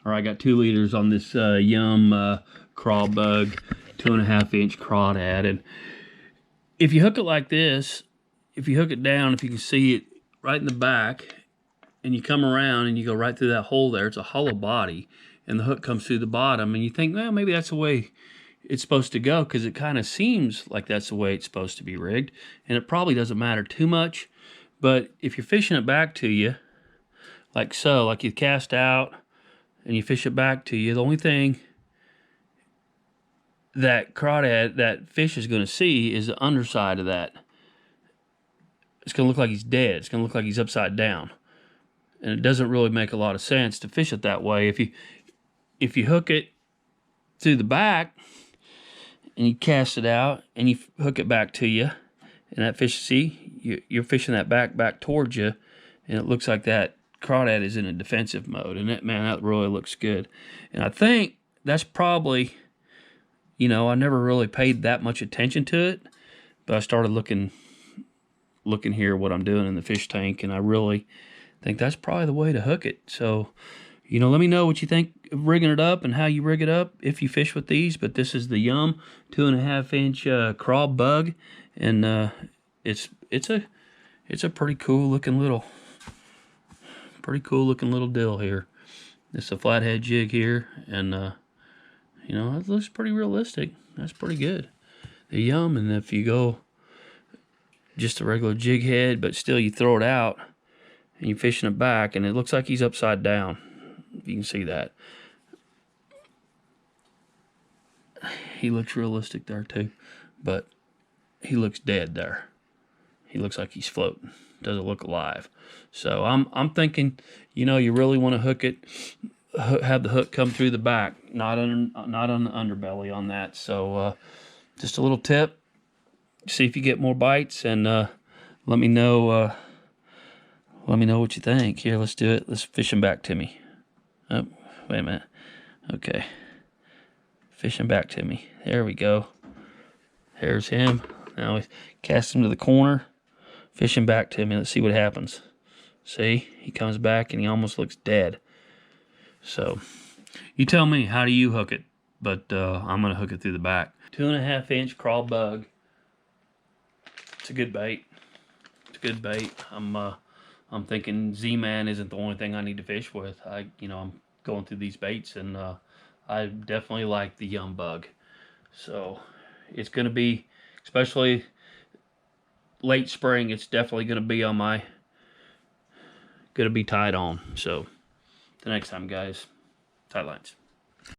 Or I got 2 leaders on this Yum Craw BUG 2.5-inch crawdad. And if you hook it like this, if you hook it down, if you can see it right in the back, and you come around and you go right through that hole there, it's a hollow body, and the hook comes through the bottom, and you think, well, maybe that's the way it's supposed to go, because it kind of seems like that's the way it's supposed to be rigged, and it probably doesn't matter too much. But if you're fishing it back to you, like so, like you cast out and you fish it back to you, the only thing that crawdad, that fish is going to see is the underside of that. It's going to look like he's dead. It's going to look like he's upside down. And it doesn't really make a lot of sense to fish it that way. If you hook it through the back and you cast it out and you hook it back to you, and that fish, see, you're fishing that back towards you, and it looks like that crawdad is in a defensive mode. And that, man, that really looks good. And I think that's probably, you know, I never really paid that much attention to it, but I started looking here what I'm doing in the fish tank, and I really think that's probably the way to hook it. So, you know, let me know what you think of rigging it up and how you rig it up if you fish with these. But this is the Yum 2.5-inch Craw BUG, and it's a pretty cool looking little deal here. It's a flathead jig here, and you know, it looks pretty realistic. That's pretty good. The Yum, and if you go just a regular jig head, but still you throw it out and you're fishing it back, and it looks like he's upside down. If you can see that. He looks realistic there too, but he looks dead there. He looks like he's floating. Doesn't look alive. So I'm thinking, you know, you really want to hook it, have the hook come through the back, not on the underbelly on that. So just a little tip. See if you get more bites, and let me know. Let me know what you think. Here, let's do it. Let's fish him back to me. Oh, wait a minute. Okay. Fish him back to me. There we go. There's him. Now we cast him to the corner. Fish him back to me. Let's see what happens. See? He comes back and he almost looks dead. So, you tell me, how do you hook it? But I'm going to hook it through the back. 2.5-inch Craw BUG. It's a good bait. It's a good bait. I'm thinking Z-Man isn't the only thing I need to fish with. You know, I'm going through these baits, and I definitely like the Yum Bug. So it's going to be, especially late spring, it's definitely going to be on my, going to be tied on. So the next time, guys, tight lines.